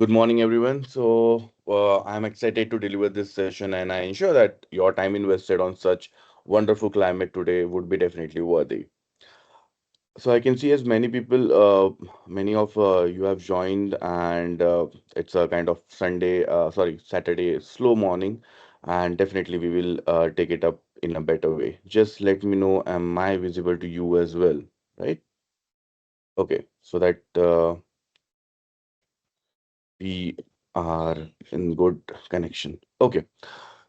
Good morning, everyone. I'm excited to deliver this session, and I ensure that your time invested on such wonderful climate today would be definitely worthy. So, I can see as many people, many of you have joined, and it's a kind of Saturday slow morning, and definitely we will take it up in a better way. Just let me know, am I visible to you as well, right? Okay, so that we are in good connection. Okay.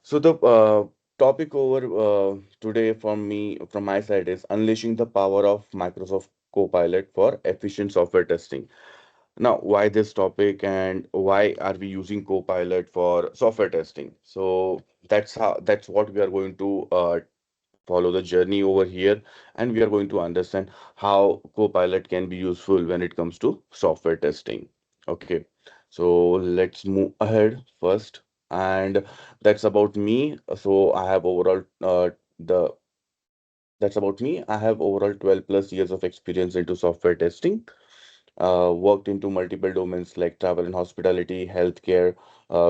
So the topic over today from my side is unleashing the power of Microsoft Copilot for efficient software testing. Now, why this topic and why are we using Copilot for software testing? So that's what we are going to follow the journey over here, and we are going to understand how Copilot can be useful when it comes to software testing. Okay, so let's move ahead first, and that's about me. So I have overall the that's about me. I have overall 12 plus years of experience into software testing, worked into multiple domains like travel and hospitality, healthcare,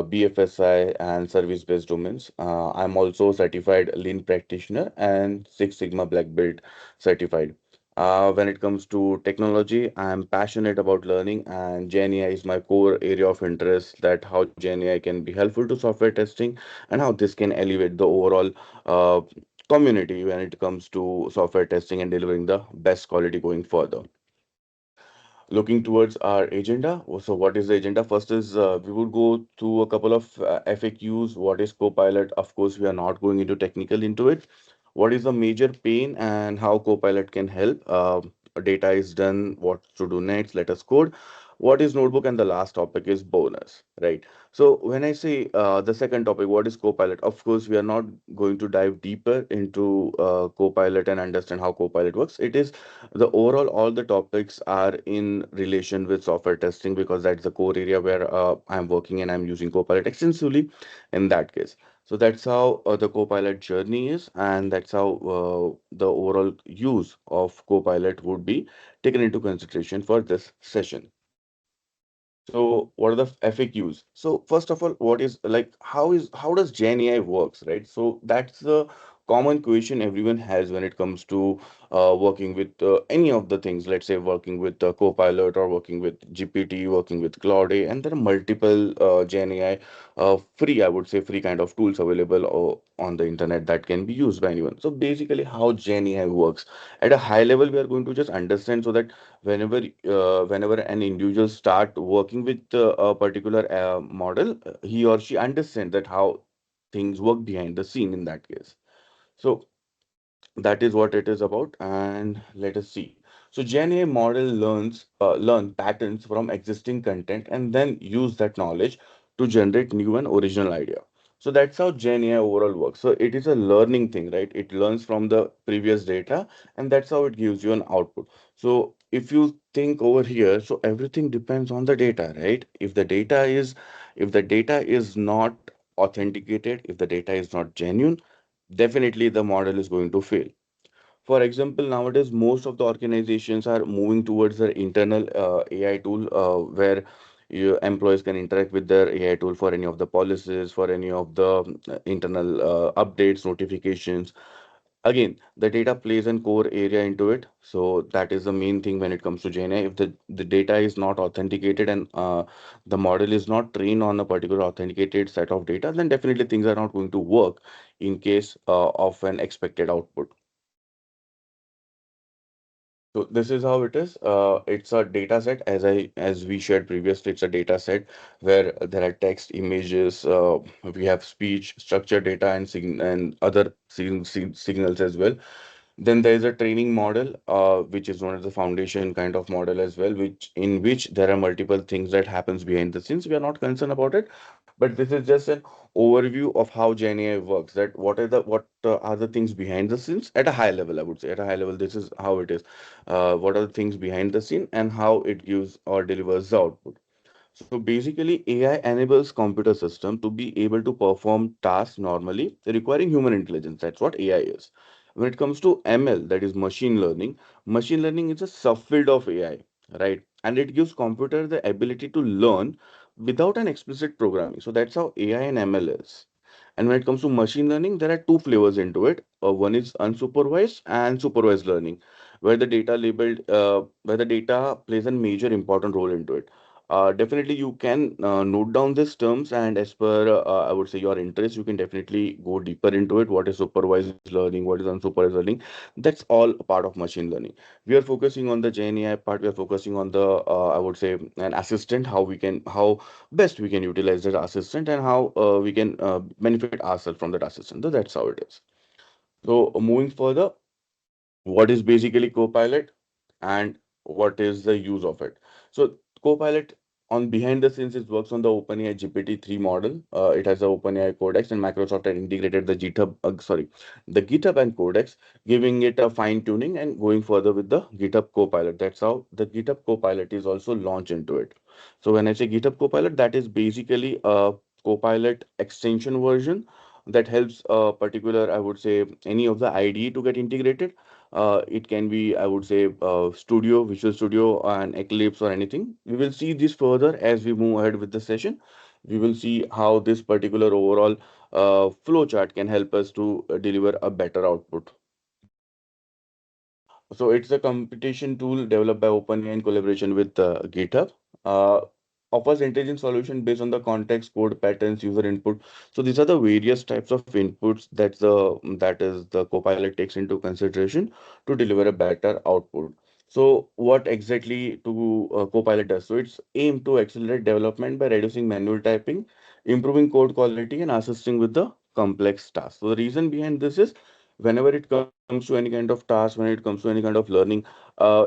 BFSI, and service-based domains. I'm also certified Lean practitioner and Six Sigma Black Belt certified. When it comes to technology, I'm passionate about learning, and GenAI is my core area of interest. That how GenAI can be helpful to software testing, and how this can elevate the overall uh, community when it comes to software testing and delivering the best quality going further. Looking towards our agenda. So, what is the agenda? First is we would go through a couple of FAQs. What is Copilot? Of course, we are not going into technical into it. What is the major pain and how Copilot can help? Data is done. What to do next? Let us code. What is notebook? And the last topic is bonus, right? So when I say the second topic, what is Copilot? Of course, we are not going to dive deeper into Copilot and understand how Copilot works. It is the overall all the topics are in relation with software testing because that's the core area where I'm working and I'm using Copilot extensively in that case. So that's how the Copilot journey is, and that's how the overall use of Copilot would be taken into consideration for this session. So what are the FAQs? So first of all, what is like how does Gen AI works, right? So that's the common question everyone has when it comes to working with any of the things. Let's say working with Copilot or working with GPT, working with Claude, and there are multiple Gen AI free, I would say, free kind of tools available on the internet that can be used by anyone. So basically, how Gen AI works at a high level, we are going to just understand so that whenever an individual start working with a particular model, he or she understands that how things work behind the scene in that case. So that is what it is about, and let us see. So Gen AI model learn patterns from existing content and then use that knowledge to generate new and original idea. So that's how Gen AI overall works. So it is a learning thing, right? It learns from the previous data, and that's how it gives you an output. So if you think over here, so everything depends on the data, right? If the data is not authenticated, if the data is not genuine, definitely the model is going to fail. For example, nowadays most of the organizations are moving towards their internal AI tool where employees can interact with their AI tool for any of the policies, for any of the internal updates, notifications. Again, the data plays an core area into it. So that is the main thing when it comes to GenAI. If the data is not authenticated and the model is not trained on a particular authenticated set of data, then definitely things are not going to work in case of an expected output. So this is how it is. It's a data set, as we shared previously. It's a data set where there are text, images, we have speech, structured data, and other signals as well. Then there is a training model, which is known as the foundation kind of model as well, which there are multiple things that happens behind the scenes. We are not concerned about it, but this is just an overview of how Gen AI works. That what are the things behind the scenes at a high level. I would say at a high level, this is how it is. What are the things behind the scene and how it gives or delivers the output. So basically, AI enables computer system to be able to perform tasks normally requiring human intelligence. That's what AI is. When it comes to ML, that is machine learning is a subfield of AI, right? And it gives computer the ability to learn without an explicit programming. So that's how AI and ML is. And when it comes to machine learning, there are two flavors into it. One is unsupervised and supervised learning, where the data plays a major important role into it. Definitely, you can note down these terms, and as per I would say your interest, you can definitely go deeper into it. What is supervised learning? What is unsupervised learning? That's all a part of machine learning. We are focusing on the Gen AI part. We are focusing on the I would say an assistant, how best we can utilize that assistant, and how we can benefit ourselves from that assistant. So that's how it is. So moving further, what is basically Copilot and what is the use of it? So Copilot on behind the scenes it works on the OpenAI GPT-3 model. It has the OpenAI Codex and Microsoft had integrated the GitHub and Codex, giving it a fine tuning and going further with the GitHub Copilot. That's how the GitHub Copilot is also launched into it. So when I say GitHub Copilot, that is basically a Copilot extension version that helps a particular, I would say, any of the IDE to get integrated. It can be, I would say, Studio, Visual Studio, and Eclipse or anything. We will see this further as we move ahead with the session. We will see how this particular overall flow chart can help us to deliver a better output. So it's a competition tool developed by OpenAI in collaboration with GitHub. Uh, Offers intelligent solution based on the context, code patterns, user input. So these are the various types of inputs that is the Copilot takes into consideration to deliver a better output. So what exactly to Copilot does? So it's aimed to accelerate development by reducing manual typing, improving code quality, and assisting with the complex tasks. So the reason behind this is whenever it comes to any kind of task, when it comes to any kind of learning,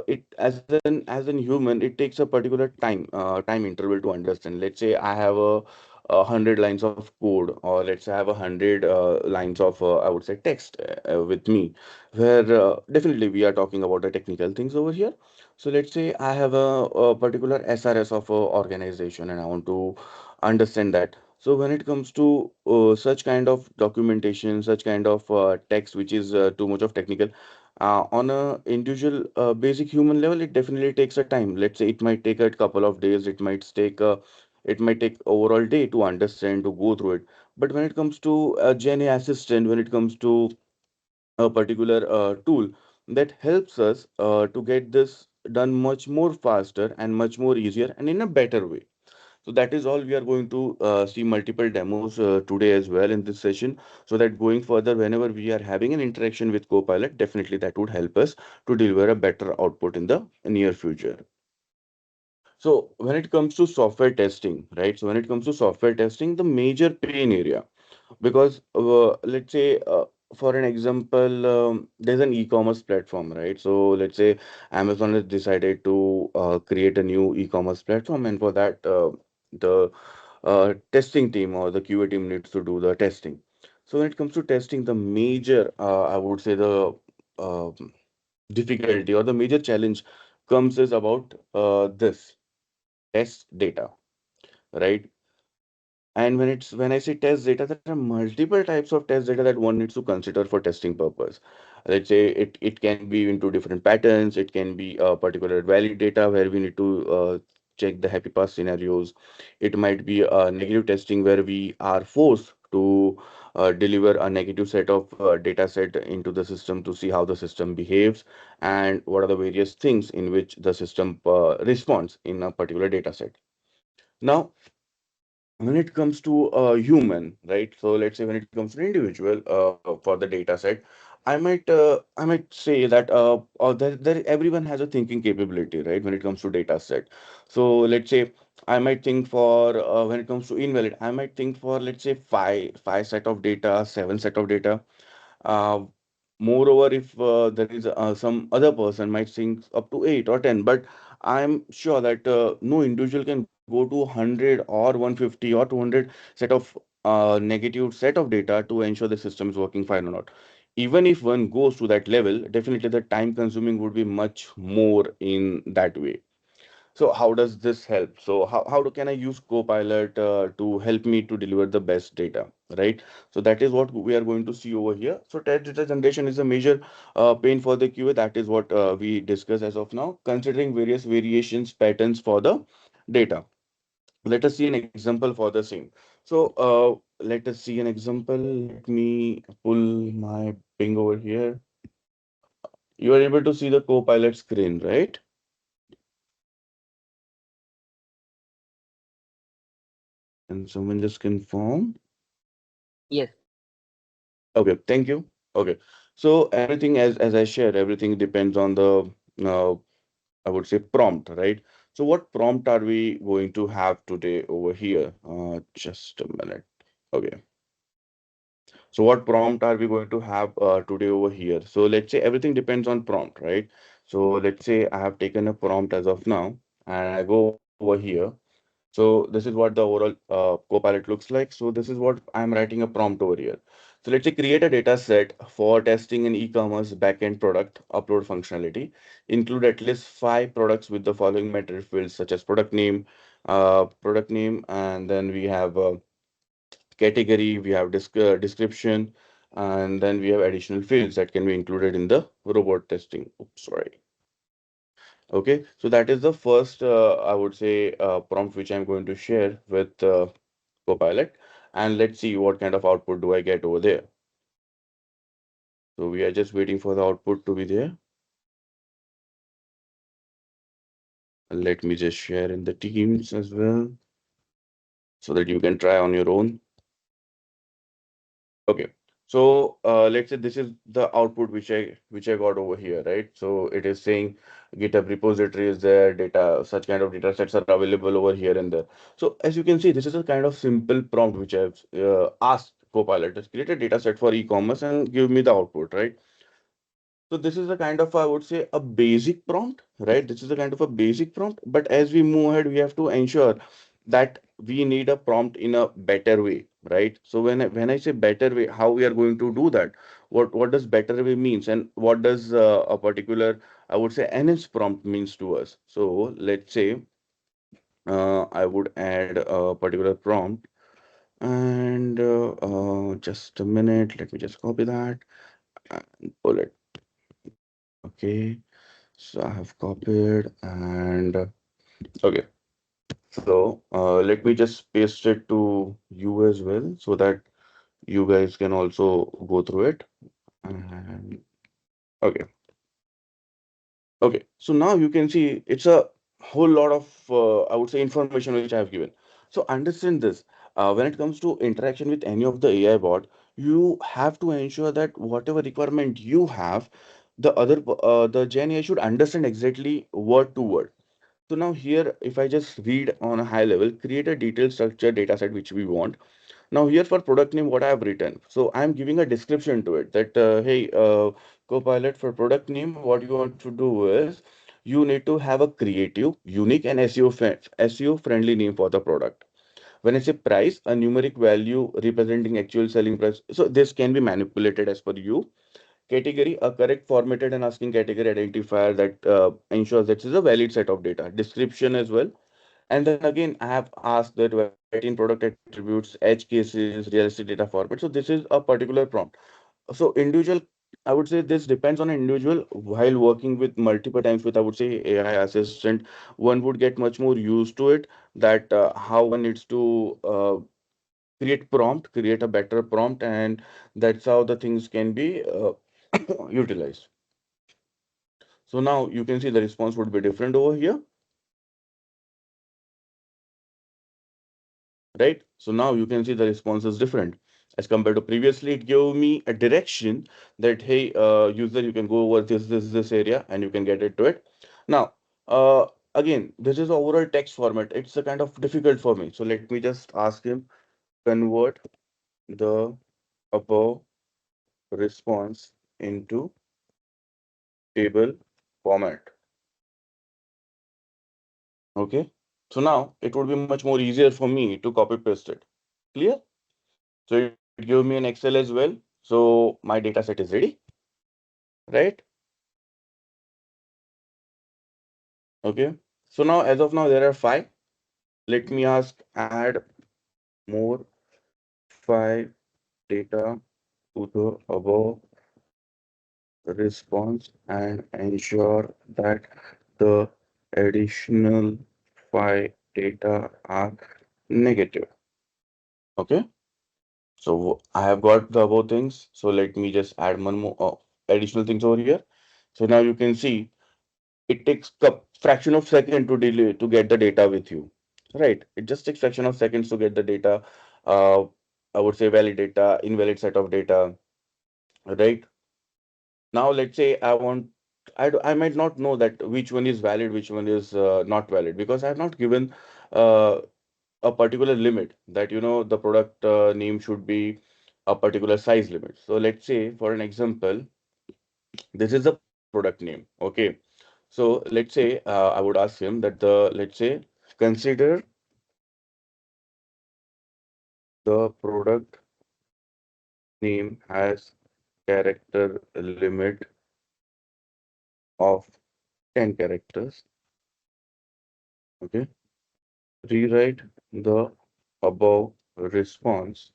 it as an human, it takes a particular time interval to understand. Let's say I have a hundred lines of code, or let's say I have a hundred lines of I would say text with me, where definitely we are talking about the technical things over here. So let's say I have a particular SRS of a organization, and I want to understand that. So when it comes to such kind of documentation, such kind of text, which is too much of technical, on a individual basic human level, it definitely takes a time. Let's say it might take a couple of days, it might take overall day to understand, to go through it. But when it comes to a Gen AI assistant, when it comes to a particular tool that helps us to get this done much more faster and much more easier and in a better way. So that is all we are going to see multiple demos today as well in this session, so that going further, whenever we are having an interaction with Copilot, definitely that would help us to deliver a better output in the near future. So when it comes to software testing, right? So when it comes to software testing, the major pain area, because let's say for an example, there's an e-commerce platform, right? So let's say Amazon has decided to create a new e-commerce platform, and for that the testing team or the QA team needs to do the testing. So when it comes to testing, the major I would say the uh, difficulty or the major challenge comes is about this test data, right? And when I say test data, there are multiple types of test data that one needs to consider for testing purpose. Let's say it can be into different patterns. It can be a particular valid data where we need to check the happy pass scenarios. It might be a negative testing where we are forced to deliver a negative set of data set into the system to see how the system behaves and what are the various things in which the system responds in a particular data set. Now, when it comes to a human, right? So let's say when it comes to an individual for the data set, I might say that everyone has a thinking capability, right? When it comes to data set. So let's say I might think for when it comes to invalid, I might think for let's say five set of data, seven set of data. uh, Moreover, if there is some other person might think up to 8 or 10, but I'm sure that no individual can go to 100 or 150 or 200 set of negative set of data to ensure the system is working fine or not. Even if one goes to that level, definitely the time consuming would be much more in that way. So how does this help? So can I use Copilot to help me to deliver the best data, right? So that is what we are going to see over here. So text data generation is a major pain for the QA. That is what we discuss as of now, considering various variations patterns for the data. Let us see an example for the same. So let us see an example. Let me pull my Bing over here. You are able to see the Copilot screen, right? And someone just confirm. Yes. Okay, thank you. Okay, so everything as I shared, everything depends on the uh, I would say prompt, right? So what prompt are we going to have today over here? Just a minute. Okay. So what prompt are we going to have today over here? So let's say everything depends on prompt, right? So let's say I have taken a prompt as of now, and I go over here. So this is what the overall Copilot looks like. So this is what I'm writing a prompt over here. So let's say create a data set for testing an e-commerce backend product upload functionality. Include at least 5 products with the following meta fields such as product name, and then we have category, we have description, and then we have additional fields that can be included in the robot testing. Oops, sorry. Okay, so that is the first, I would say, prompt which I'm going to share with Copilot, and let's see what kind of output do I get over there. So we are just waiting for the output to be there. Let me just share in the Teams as well so that you can try on your own. Okay. So let's say this is the output which I got over here, right? So it is saying GitHub repository is there, data, such kind of data sets are available over here and there. So as you can see, this is a kind of simple prompt which I've asked Copilot to create a data set for e-commerce and give me the output, right? So this is a kind of, I would say, a basic prompt, right? This is a kind of a basic prompt, but as we move ahead, we have to ensure that we need a prompt in a better way, right? So when I say better way, how we are going to do that? What does better way means, and what does a particular, I would say, NS prompt means to us? So let's say I would add a particular prompt, and just a minute, let me just copy that and pull it. Okay. So I have copied and okay. So let me just paste it to you as well so that you guys can also go through it. And okay, okay. So now you can see it's a whole lot of I would say information which I have given. So understand this. When it comes to interaction with any of the AI bot, you have to ensure that whatever requirement you have, the Gen AI should understand exactly word to word. So now here, if I just read on a high level, create a detailed structured data set which we want. Now here for product name, what I have written. So I'm giving a description to it that, hey, Copilot for product name, what you want to do is you need to have a creative, unique and SEO friendly name for the product. When I say price, a numeric value representing actual selling price. So this can be manipulated as per you. Category, a correct formatted and asking category identifier that ensures that is a valid set of data. Description as well. And then again, I have asked that write in product attributes, edge cases, realistic data format. So this is a particular prompt. So individual, I would say this depends on an individual while working with multiple times with, I would say, AI assistant, one would get much more used to it that how one needs to create a better prompt, and that's how the things can be utilized. So now you can see the response would be different over here, right? So now you can see the response is different as compared to previously. It gave me a direction that, hey, user, you can go over this area and you can get it to it. Now, again, this is overall text format. It's a kind of difficult for me. So let me just ask him convert the above response into table format. Okay. So now it would be much more easier for me to copy paste it. Clear? So it gave me an Excel as well. So my data set is ready, right? Okay. So now, as of now, there are 5. Let me ask add more 5 data to the above response and ensure that the additional 5 data are negative. Okay. So I have got the above things. So let me just add one more additional things over here. So now you can see it takes a fraction of second to delay to get the data with you, right? It just takes fraction of seconds to get the data. Uh, I would say valid data, invalid set of data, right? Now let's say I might not know that which one is valid, which one is not valid because I have not given uh, a particular limit that the product name should be a particular size limit. So let's say for an example, this is the product name. Okay. So let's say I would ask him that let's say consider the product name has character limit of 10 characters. Okay. Rewrite the above response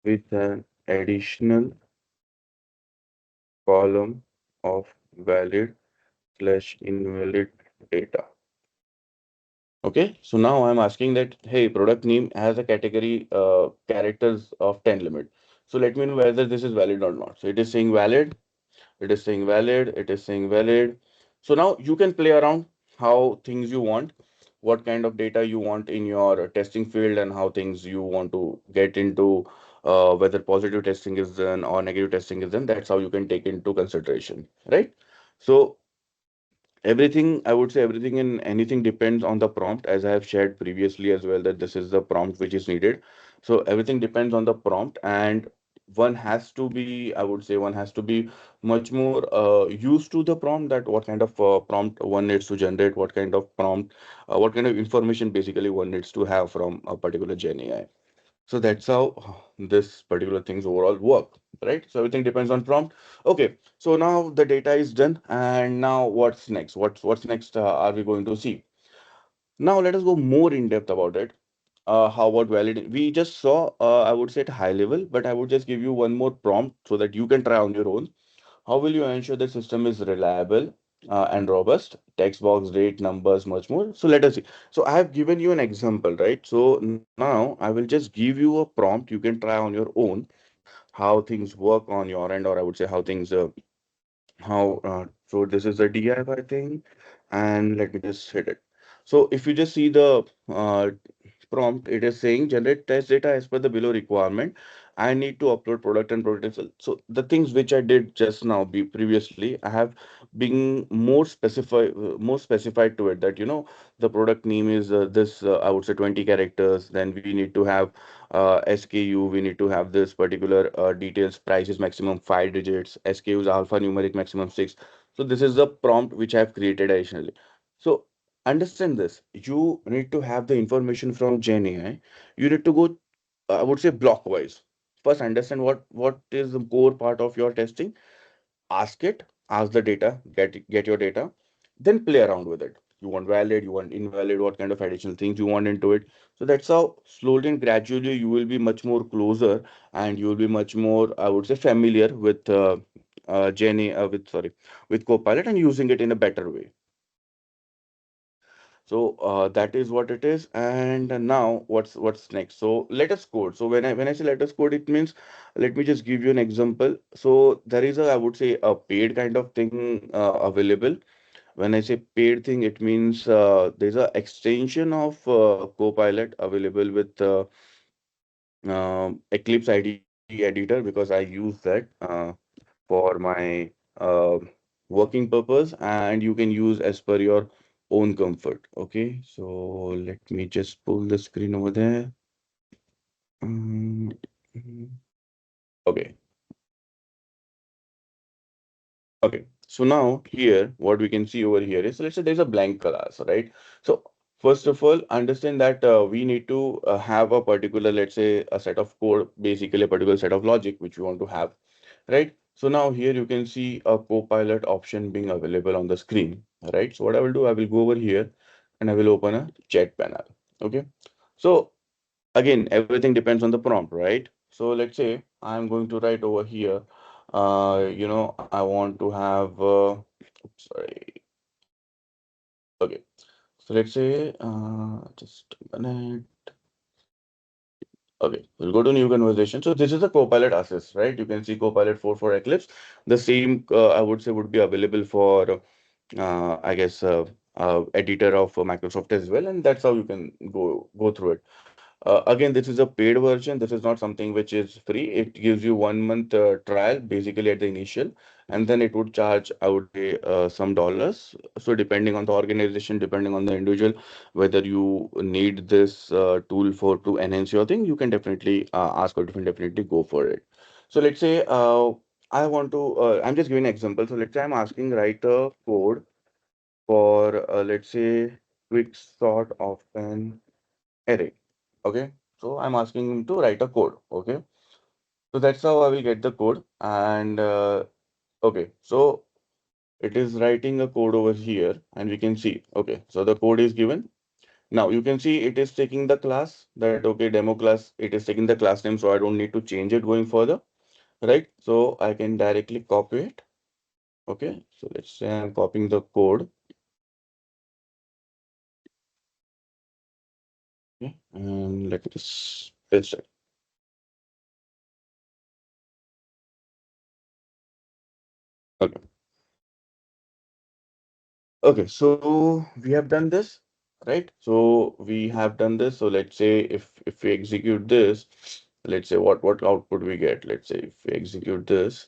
with an additional column of valid/invalid data. Okay, so now I'm asking that, hey, product name has a category characters of 10 limit. So let me know whether this is valid or not. So it is saying valid, it is saying valid, it is saying valid. So now you can play around how things you want, what kind of data you want in your testing field, and how things you want to get into, whether positive testing is done or negative testing is done. That's how you can take into consideration, right? So everything, I would say everything and anything depends on the prompt, as I have shared previously as well, that this is the prompt which is needed. So everything depends on the prompt, and one has to be, I would say, one has to be much more used to the prompt, that what kind of prompt one needs to generate, what kind of prompt, what kind of information basically one needs to have from a particular Gen AI. So that's how this particular things overall work, right? So everything depends on prompt. Okay, so now the data is done, and now what's next? What's next? Are we going to see? Now let us go more in depth about it. How about valid? We just saw, I would say at high level, but I would just give you one more prompt so that you can try on your own. How will you ensure the system is reliable and robust? Text box, date, numbers, much more. So let us see. So I have given you an example, right? So now I will just give you a prompt. You can try on your own how things work on your end, or I would say how things how so this is the DI, I think, and let me just hit it. So if you just see the prompt, it is saying generate test data as per the below requirement. I need to upload product and product result. So the things which I did just now be previously, I have been more specified to it, that the product name is this I would say 20 characters. Then we need to have SKU, we need to have this particular details, price is maximum 5 digits, SKU is alphanumeric maximum 6. So this is the prompt which I have created additionally. So understand this. You need to have the information from Gen AI. You need to go, I would say, block wise. First, understand what is the core part of your testing. Ask it, ask the data, get your data, then play around with it. You want valid, you want invalid, what kind of additional things you want into it. So that's how slowly and gradually you will be much more closer, and you will be much more, I would say, familiar with Gen AI, with sorry, with Copilot, and using it in a better way. So that is what it is. And now what's next? So let us code. So when I say let us code, it means, let me just give you an example. So there is a, I would say, a paid kind of thing available. When I say paid thing, it means there's a extension of Copilot available with Eclipse IDE editor, because I use that for my working purpose, and you can use as per your own comfort. Okay, so let me just pull the screen over there. Mm, okay. Okay, so now here, what we can see over here is, let's say there's a blank class, right? So first of all, understand that we need to have a particular, let's say, a set of code, basically a particular set of logic which we want to have, right? So now here you can see a Copilot option being available on the screen, right? So what I will do, I will go over here and I will open a chat panel. Okay. So again, everything depends on the prompt, right? So let's say I'm going to write over here, I want to have, sorry, okay. So let's say, just a minute. Okay, we'll go to new conversation. So this is a Copilot assist, right? You can see Copilot 4 for Eclipse. The same, I would say, would be available for, I guess, editor of Microsoft as well, and that's how you can go through it. Again, this is a paid version. This is not something which is free. It gives you 1 month trial basically at the initial, and then it would charge, I would say, some dollars. So depending on the organization, depending on the individual, whether you need this tool for to enhance your thing, you can definitely ask or you can definitely go for it. So let's say I'm just giving an example. So let's say I'm asking write a code for let's say quick sort of an array. Okay, so I'm asking him to write a code. Okay, so that's how I will get the code. And okay, so it is writing a code over here, and we can see. Okay, so the code is given. Now you can see it is taking the class that okay demo class. It is taking the class name, so I don't need to change it going further, right? So I can directly copy it. Okay, so let's say I'm copying the code. Okay, and let me just paste it. Okay. Okay, so we have done this, right? So we have done this. So let's say if we execute this, let's say what output we get. Let's say if we execute this,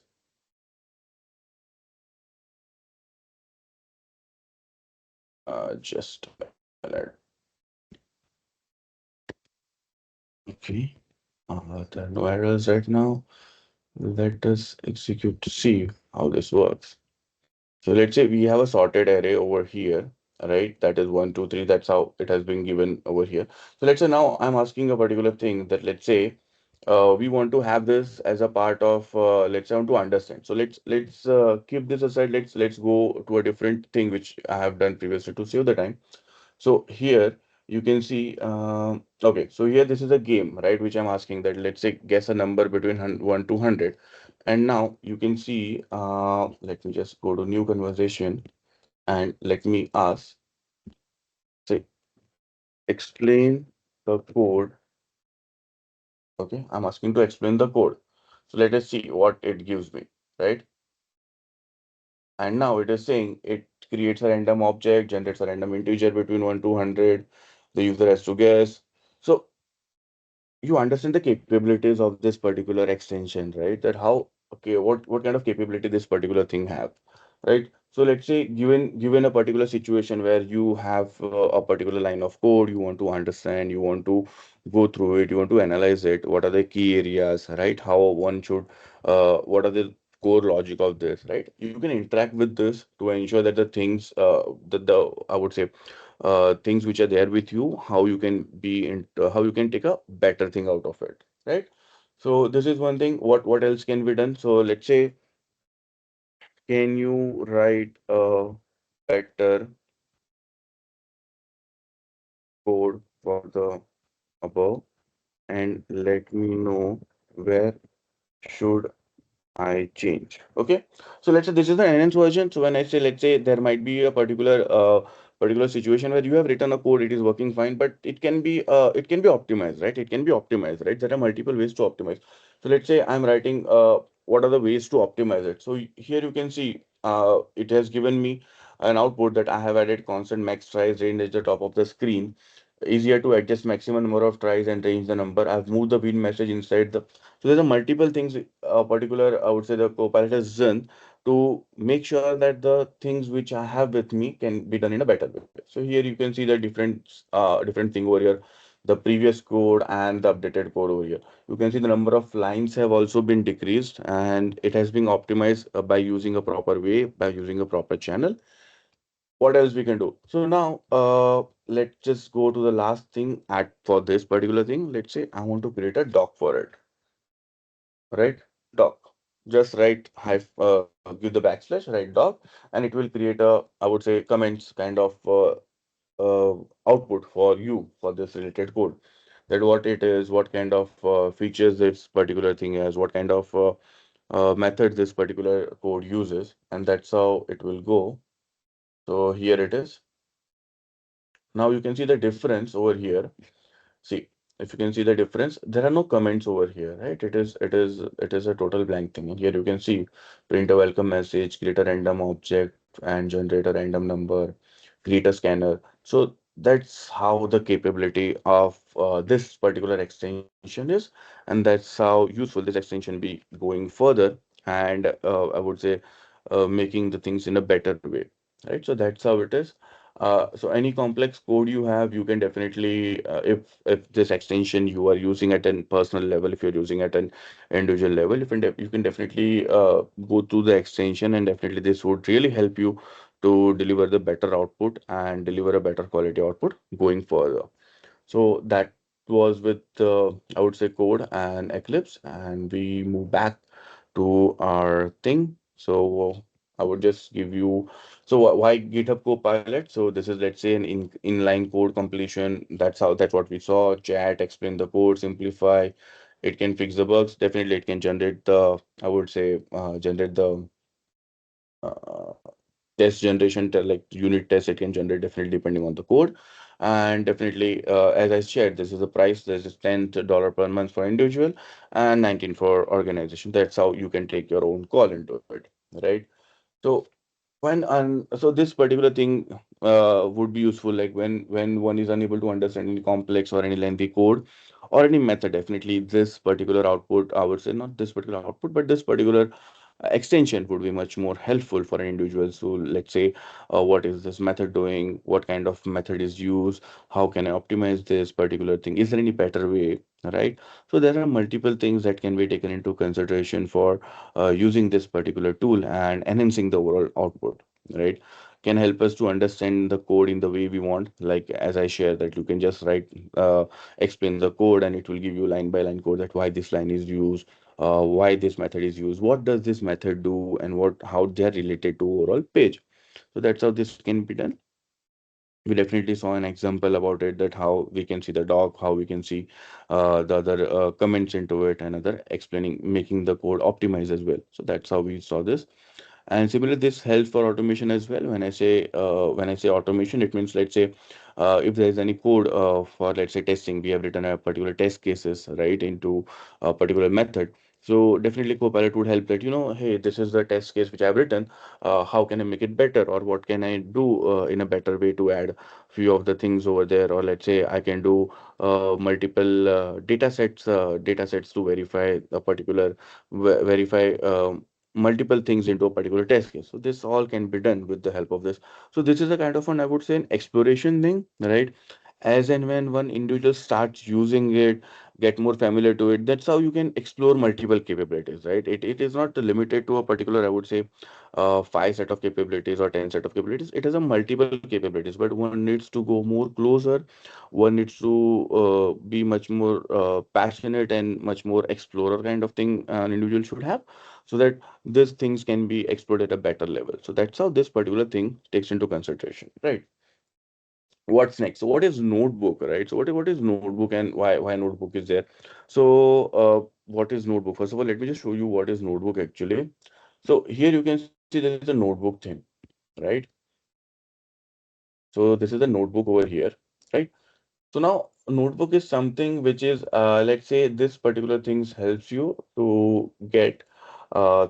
just a minute. Okay, there are no errors right now. Let us execute to see how this works. So let's say we have a sorted array over here, right? That is one, two, three. That's how it has been given over here. So let's say now I'm asking a particular thing that let's say we want to have this as a part of let's say I want to understand. So let's keep this aside. Let's go to a different thing which I have done previously to save the time. So here you can see, okay, so here this is a game, right? Which I'm asking that let's say guess a number between 1 to 100. And now you can see, let me just go to new conversation and let me ask, say, explain the code. Okay, I'm asking to explain the code. So let us see what it gives me, right? And now it is saying it creates a random object, generates a random integer between 1 to 100. The user has to guess. So you understand the capabilities of this particular extension, right? That how, okay, what kind of capability this particular thing have, right? So let's say given a particular situation where you have a particular line of code, you want to understand, you want to go through it, you want to analyze it, what are the key areas, right? How one should, what are the core logic of this, right? You can interact with this to ensure that the things, the I would say things which are there with you, how you can be in, how you can take a better thing out of it, right? So this is one thing. What else can be done? So let's say, can you write a better code for the above and let me know where should I change. Okay. So let's say this is the enhanced version. So when I say, let's say there might be a particular situation where you have written a code, it is working fine, but it can be optimized, right? It can be optimized, right? There are multiple ways to optimize. So let's say I'm writing what are the ways to optimize it. So here you can see it has given me an output that I have added constant max tries range at the top of the screen. Easier to adjust maximum number of tries and range the number. I've moved the bin message inside the, so there's a multiple things, particular, I would say the Copilot has done to make sure that the things which I have with me can be done in a better way. So here you can see the different thing over here, the previous code and the updated code over here. You can see the number of lines have also been decreased, and it has been optimized by using a proper way, by using a proper channel. What else we can do? So now, let's just go to the last thing at for this particular thing. Let's say I want to create a doc for it, right? Doc. Just write give the backslash, write doc, and it will create a, I would say, comments kind of output for you for this related code. That what it is, what kind of features this particular thing has, what kind of method this particular code uses, and that's how it will go. So here it is. Now you can see the difference over here. See, if you can see the difference, there are no comments over here, right? It is a total blank thing. And here you can see print a welcome message, create a random object, and generate a random number, create a scanner. So that's how the capability of this particular extension is, and that's how useful this extension be going further, and I would say making the things in a better way, right? So that's how it is. So any complex code you have, you can definitely, if this extension you are using at a personal level, if you're using at an individual level, you can definitely go through the extension, and definitely this would really help you to deliver the better output and deliver a better quality output going further. So that was with I would say code and Eclipse, and we move back to our thing. So I would just give you, so why GitHub Copilot? So this is, let's say, an inline code completion. That's what we saw. Chat, explain the code, simplify. It can fix the bugs. Definitely, it can generate the, I would say, generate the uh, test generation, like unit test. It can generate definitely depending on the code. And definitely, as I shared, this is the price. This is $10 per month for individual and 19 for organization. That's how you can take your own call into it, right? So so this particular thing would be useful, like when one is unable to understand any complex or any lengthy code or any method. Definitely this particular output, I would say, not this particular output, but this particular extension would be much more helpful for an individual. So let's say, what is this method doing? What kind of method is used? How can I optimize this particular thing? Is there any better way? Right? So there are multiple things that can be taken into consideration for using this particular tool and enhancing the overall output. Right? Can help us to understand the code in the way we want. Like as I share that you can just write, explain the code, and it will give you line by line code that why this line is used, why this method is used, what does this method do, and how they're related to overall page. So that's how this can be done. We definitely saw an example about it, that how we can see the doc, how we can see the other comments into it, and other explaining, making the code optimize as well. So that's how we saw this. And similarly, this helps for automation as well. When I say automation, it means, let's say, if there is any code for, let's say, testing, we have written a particular test cases right into a particular method. So definitely Copilot would help that, hey, this is the test case which I've written. How can I make it better, or what can I do in a better way to add few of the things over there? Or let's say I can do multiple data sets to verify a particular verify multiple things into a particular test case. So this all can be done with the help of this. So this is a kind of an, I would say, an exploration thing, right? As and when one individual starts using it, get more familiar to it, that's how you can explore multiple capabilities, right? It is not limited to a particular, I would say, five set of capabilities or 10 set of capabilities. It has a multiple capabilities, but one needs to go more closer. One needs to be much more passionate and much more explorer kind of thing an individual should have, so that these things can be explored at a better level. So that's how this particular thing takes into consideration, right? What's next? So what is notebook, right? So what is notebook, and why notebook is there? So what is notebook? First of all, let me just show you what is notebook actually. So here you can see there is a notebook thing, right? So this is the notebook over here, right? So now notebook is something which is, let's say, this particular things helps you to get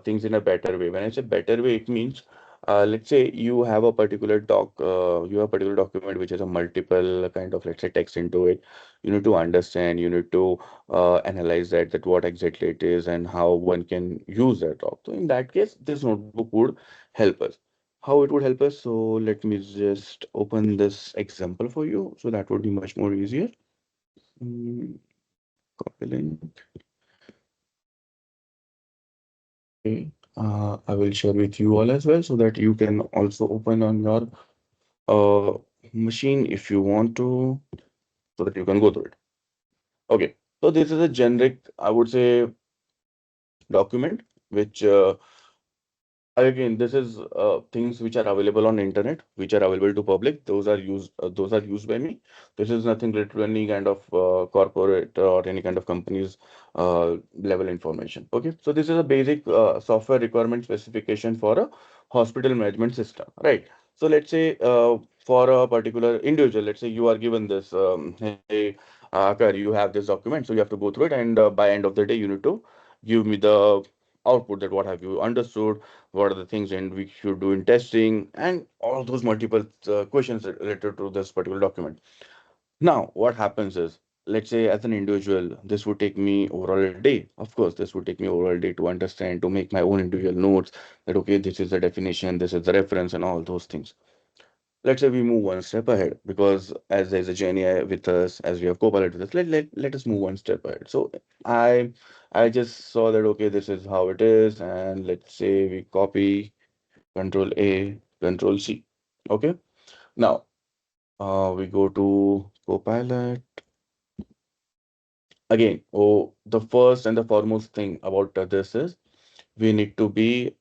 things in a better way. When I say better way, it means, let's say you have a particular you have a particular document which has a multiple kind of, let's say, text into it. You need to understand, you need to analyze that what exactly it is and how one can use that doc. So in that case, this notebook would help us. How it would help us? So let me just open this example for you. So that would be much more easier. Mm, Copy link. Okay. I will share with you all as well, so that you can also open on your uh, machine if you want to, so that you can go through it. Okay. So this is a generic, I would say, document which again, this is things which are available on internet, which are available to public. Those are used by me. This is nothing related to any kind of corporate or any kind of company's level information. Okay, so this is a basic software requirement specification for a hospital management system, right? So let's say for a particular individual, let's say you are given this, hey, Aakar, you have this document, so you have to go through it, and by end of the day, you need to give me the output that what have you understood, what are the things and we should do in testing, and all those multiple questions related to this particular document. Now, what happens is, let's say as an individual, this would take me overall a day. Of course, this would take me overall a day to understand, to make my own individual notes that, okay, this is the definition, this is the reference, and all those things. Let's say we move one step ahead because as there's a GenAI with us, as we have Copilot with us, let us move one step ahead. So I I just saw that, okay, this is how it is, and let's say we copy Control A, Control C. Okay. Now we go to Copilot. Again, oh, the first and the foremost thing about this is we need to be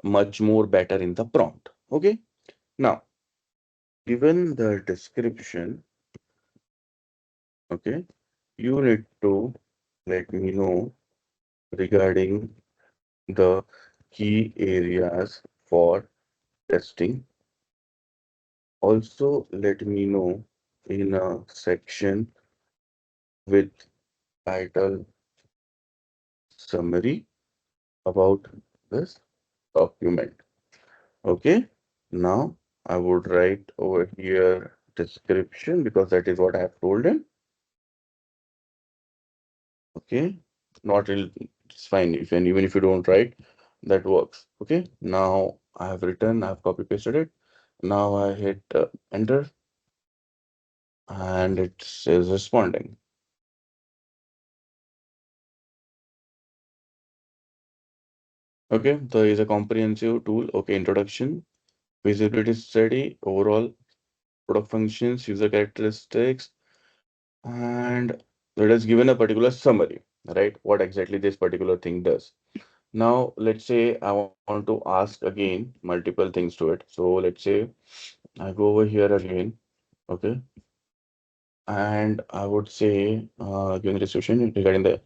much more better in the prompt. Okay. Now, given the description, okay, you need to let me know regarding the key areas for testing. Also, let me know in a section with title summary about this document. Okay, now I would write over here description because that is what I have told him. Okay, not real, it's fine if and even if you don't write, that works. Okay, now I have written, I have copy pasted it. Now I hit enter and it says responding. Okay, there is a comprehensive tool. Okay, introduction, visibility study, overall product functions, user characteristics, and it is given a particular summary, right? What exactly this particular thing does. Now, let's say I want to ask again multiple things to it. So let's say I go over here again, okay, and I would say give me the description regarding the,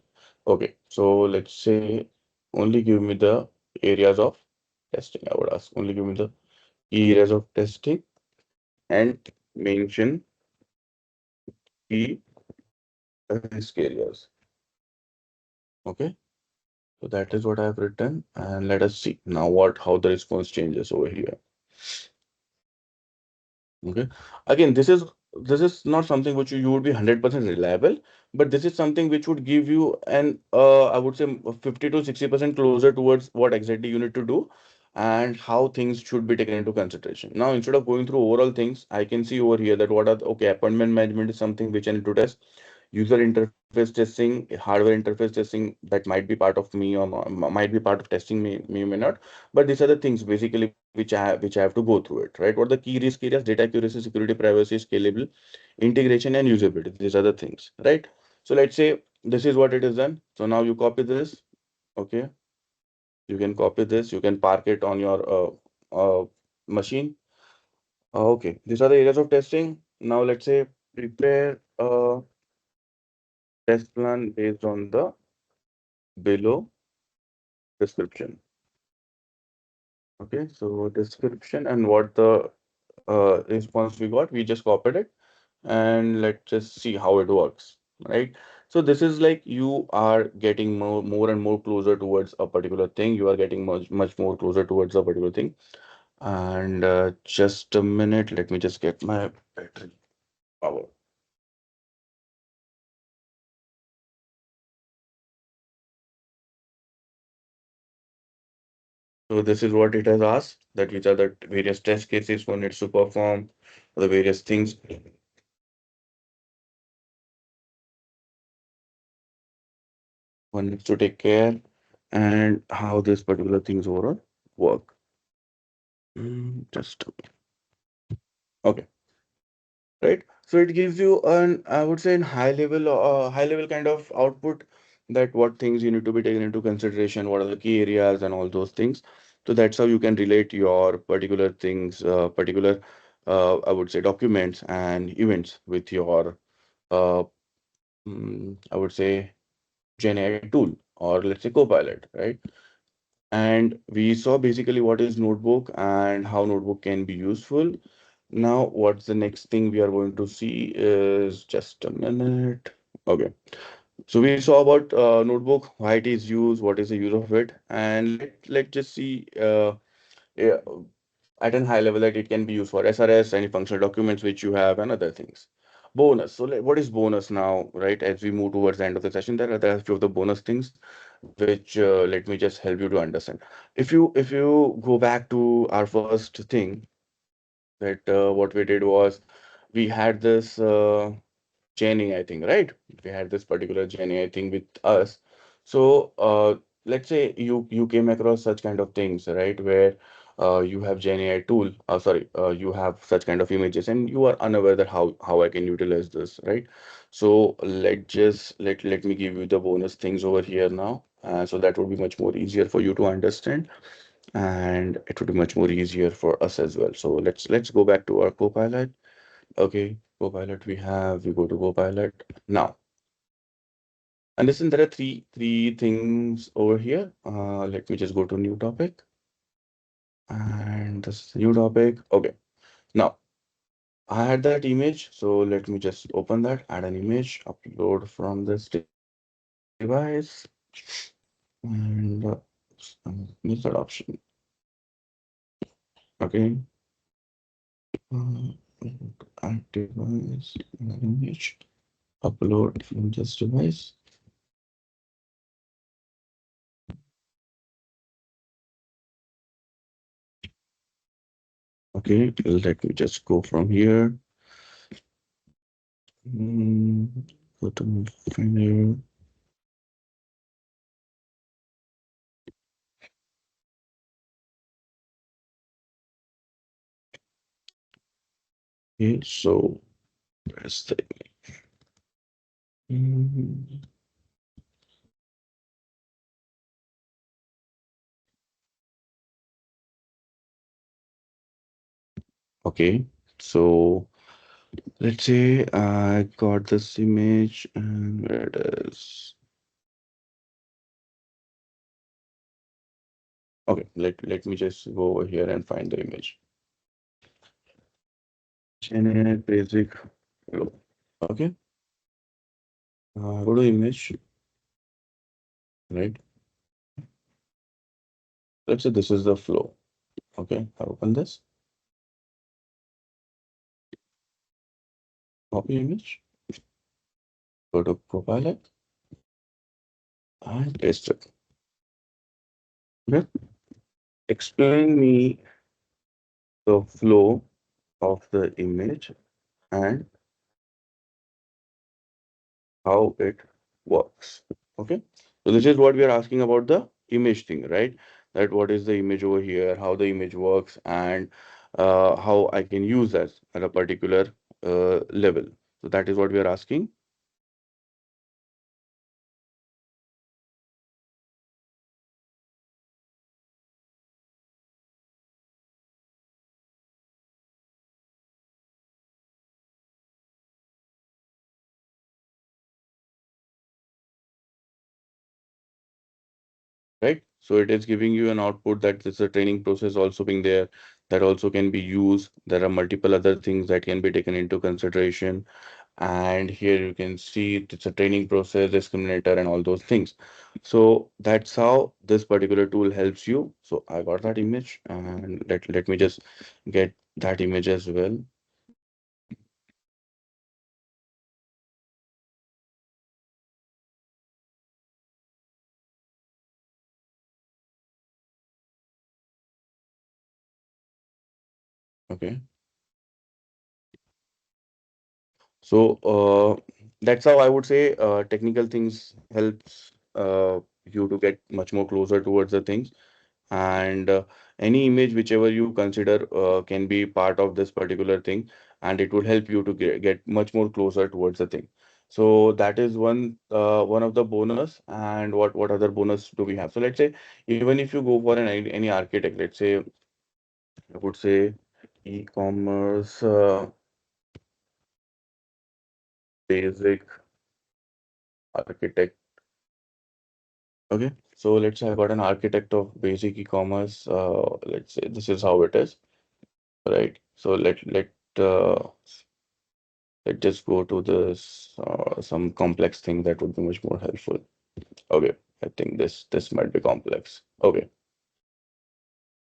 okay, so let's say only give me the areas of testing. I would ask only give me the key areas of testing and mention key risk areas. Okay, so that is what I have written, and let us see now what how the response changes over here. Okay. Again, this is not something which you would be 100% reliable, but this is something which would give you an I would say 50 to 60% closer towards what exactly you need to do and how things should be taken into consideration. Now, instead of going through overall things, I can see over here that what are okay, appointment management is something which I need to test. User interface testing, hardware interface testing, that might be part of me or might be part of testing me may not. But these are the things basically which I have to go through it, right? What are the key risk areas? Data accuracy, security, privacy, scalable, integration, and usability. These are the things, right? So let's say this is what it is done. So now you copy this, okay? You can copy this, you can park it on your machine. Okay, these are the areas of testing. Now let's say prepare a test plan based on the below description. Okay, so description and what the response we got, we just copied it and let's just see how it works, right? So this is like you are getting more and more closer towards a particular thing. You are getting much more closer towards a particular thing. And just a minute, let me just get my battery power. So this is what it has asked, that which are the various test cases one needs to perform, the various things one needs to take care, and how this particular things overall work. Just okay, right? So it gives you an, I would say, in high level kind of output that what things you need to be taken into consideration, what are the key areas and all those things. So that's how you can relate your particular things, I would say, documents and events with your, uh, I would say, GenAI tool or let's say Copilot, right? And we saw basically what is notebook and how notebook can be useful. Now, what's the next thing we are going to see is just a minute. Okay. So we saw about notebook, why it is used, what is the use of it, and let's just see yeah, at a high level that it can be used for SRS, any functional documents which you have, and other things. Bonus. So what is bonus now, right? As we move towards the end of the session, there are a few of the bonus things which let me just help you to understand. If you go back to our first thing, that what we did was we had this Jenny, I think, right? We had this particular Jenny, I think, with us. So let's say you came across such kind of things, right? Where you have Gen AI tool, sorry, you have such kind of images, and you are unaware that how I can utilize this, right? So let me give you the bonus things over here now. So that would be much more easier for you to understand, and it would be much more easier for us as well. So let's go back to our Copilot. Okay, Copilot we go to Copilot now. And listen, there are three things over here. Let me just go to new topic. And this is new topic. Okay. Now I had that image. So let me just open that, add an image, upload from this device. And miss that option. Okay. Uh, add device, an image, upload from this device. Okay, let me just go from here. Mm, Go to my Finder. Okay, so where's the mm, okay, so let's say I got this image and where it is. Okay, let me just go over here and find the image. Generate basic flow. Okay, go to image, right? Let's say this is the flow. Okay, I open this, copy image, go to Copilot and paste it. Okay, explain me the flow of the image and how it works. Okay, so this is what we are asking about the image thing, right? That what is the image over here, how the image works, and how I can use that at a particular level. So that is what we are asking. Right? So it is giving you an output that is a training process also being there that also can be used. There are multiple other things that can be taken into consideration. And here you can see it's a training process, discriminator, and all those things. So that's how this particular tool helps you. So I got that image and let me just get that image as well. Okay. So that's how I would say technical things helps you to get much more closer towards the things. And any image whichever you consider can be part of this particular thing, and it will help you to get much more closer towards the thing. So that is one of the bonus. And what other bonus do we have? So let's say even if you go for any architect, let's say I would say e-commerce basic architect Okay, so let's say I got an architect of basic e-commerce. Let's say this is how it is, right? So uh, let's just go to this some complex thing that would be much more helpful. Okay, I think this might be complex. Okay,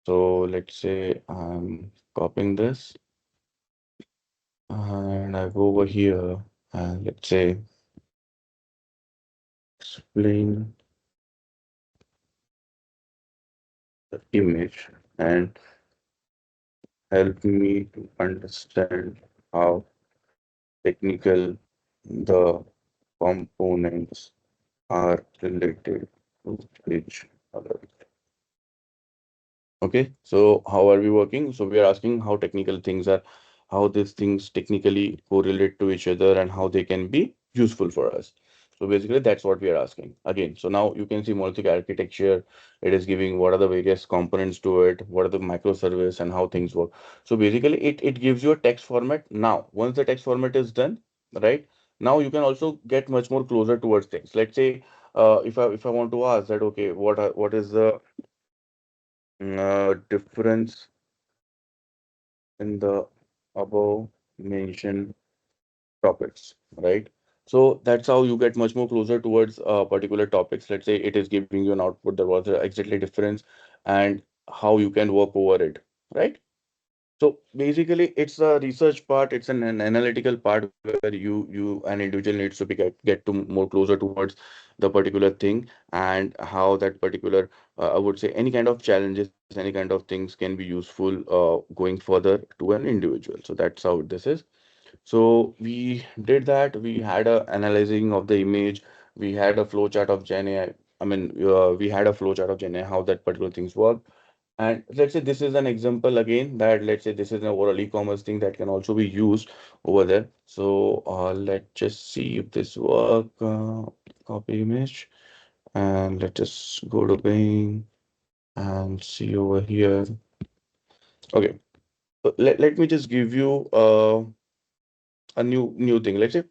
so let's say I'm copying this and I go over here and let's say explain the image and help me to understand how technical the components are related to each other. Okay, so how are we working? So we are asking how technical things are, how these things technically correlate to each other and how they can be useful for us. So basically that's what we are asking. Again, so now you can see monolithic architecture. It is giving what are the various components to it, what are the microservice and how things work. So basically it gives you a text format. Now, once the text format is done, right? Now you can also get much more closer towards things. Let's say if I want to ask that okay, what is the difference in the above mentioned topics, right? So that's how you get much more closer towards particular topics. Let's say it is giving you an output that was exactly difference and how you can work over it, right? So basically, it's a research part, it's an analytical part where you an individual needs to get to more closer towards the particular thing and how that particular I would say any kind of challenges, any kind of things can be useful going further to an individual. So that's how this is. So we did that. We had a analyzing of the image. We had a flow chart of Gen AI. We had a flow chart of Gen AI, how that particular things work. And let's say this is an example again that let's say this is an overall e-commerce thing that can also be used over there. So let's just see if this work. Copy image and let's just go to Bing and see over here. Okay, so let me just give you a new thing. Let's say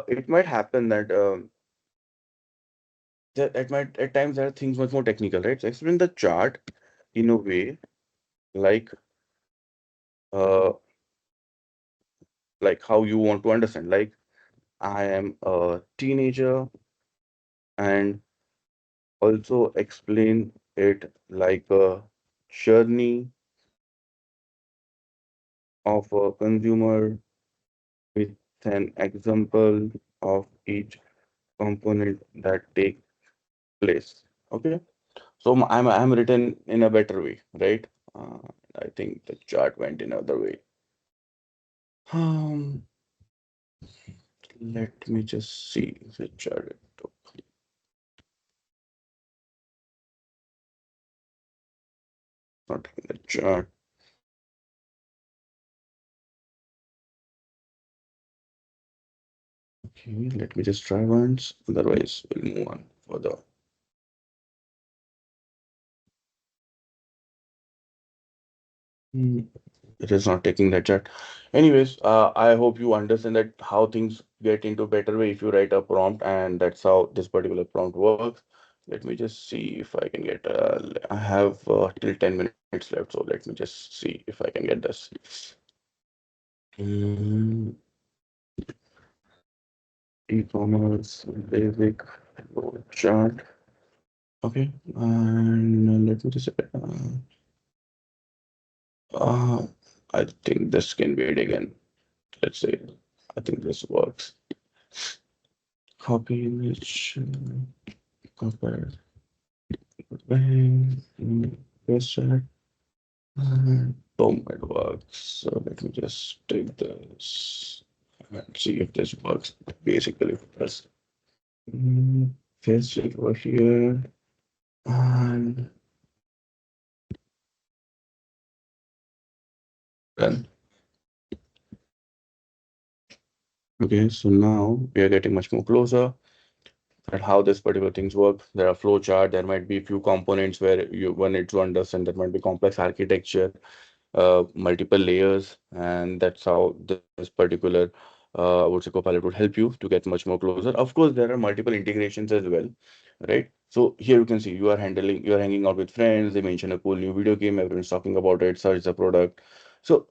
it might happen that at times there are things much more technical, right? So explain the chart in a way like uh how you want to understand. Like I am a teenager and also explain it like a journey of a consumer with an example of each component that take place. Okay, so I'm written in a better way, right? Uh, I think the chart went in another way. Um, Let me just see the chart. Not in the chart. Okay, let me just try once. Otherwise, we'll move on further. Hmm, it is not taking that chart. Anyways, I hope you understand that how things get into better way if you write a prompt, and that's how this particular prompt works. Let me just see if I can get. I have till 10 minutes left, so let me just see if I can get this. Mm, e-commerce basic chart. Okay, and let me just. Uh, I think this can be it again. Let's say. I think this works. Copy image, copy, bang, paste it, and boom, it works. So let me just take this and see if this works. Basically, press paste it over here, and then okay. So now we are getting much more closer at how this particular things work. There are flow chart. There might be few components where you one need to understand. There might be complex architecture, multiple layers, and that's how this particular I would say Copilot would help you to get much more closer. Of course, there are multiple integrations as well, right? So here you can see you are hanging out with friends. They mention a cool new video game. Everyone's talking about it. Search the product. So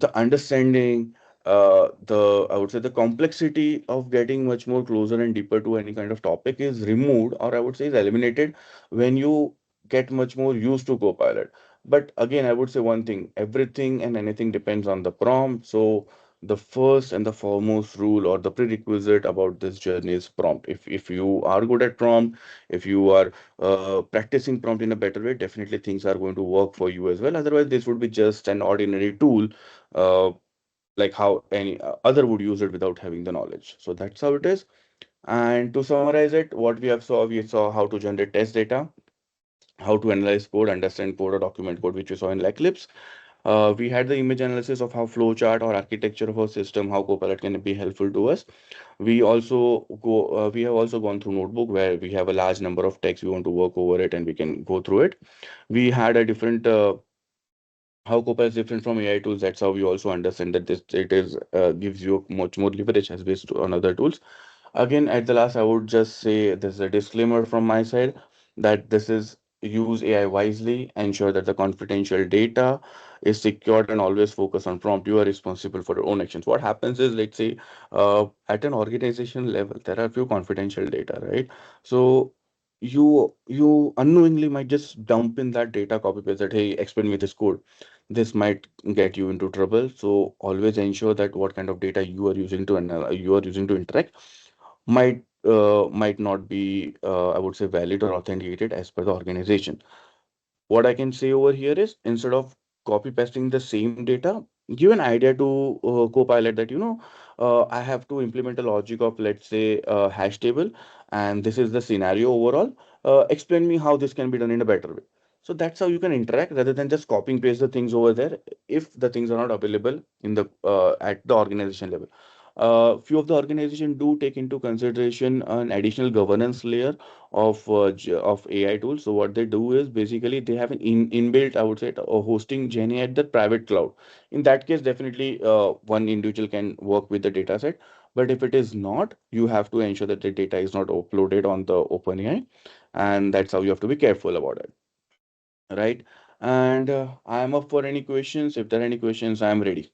the understanding, the I would say the complexity of getting much more closer and deeper to any kind of topic is removed, or I would say is eliminated when you get much more used to Copilot. But again, I would say one thing: everything and anything depends on the prompt. So the first and the foremost rule or the prerequisite about this journey is prompt. If you are good at prompt, if you are practicing prompt in a better way, definitely things are going to work for you as well. Otherwise, this would be just an ordinary tool, uh, like how any other would use it without having the knowledge. So that's how it is. And to summarize it, what we saw how to generate test data, how to analyze code, understand code or document code, which we saw in Eclipse. We had the image analysis of how flowchart or architecture of a system, how Copilot can be helpful to us. We have also gone through notebook where we have a large number of texts we want to work over it and we can go through it. We had a different how Copilot is different from AI tools. That's how we also understand that this it is gives you much more leverage as based on other tools. Again, at the last, I would just say there's a disclaimer from my side that this is use AI wisely, ensure that the confidential data is secured, and always focus on prompt. You are responsible for your own actions. What happens is, let's say, at an organization level, there are few confidential data, right? So you unknowingly might just dump in that data, copy paste that, hey, explain me this code. This might get you into trouble. So always ensure that what kind of data you are using to interact might not be, I would say, valid or authenticated as per the organization. What I can say over here is instead of copy pasting the same data, give an idea to Copilot that, I have to implement a logic of, let's say, a hash table, and this is the scenario overall. Explain me how this can be done in a better way. So that's how you can interact rather than just copying paste the things over there if the things are not available in the at the organization level. Few of the organization do take into consideration an additional governance layer of AI tools. So what they do is basically they have an inbuilt, I would say, a hosting Genie at the private cloud. In that case, definitely one individual can work with the data set. But if it is not, you have to ensure that the data is not uploaded on the OpenAI, and that's how you have to be careful about it, right? And I am up for any questions. If there are any questions, I am ready.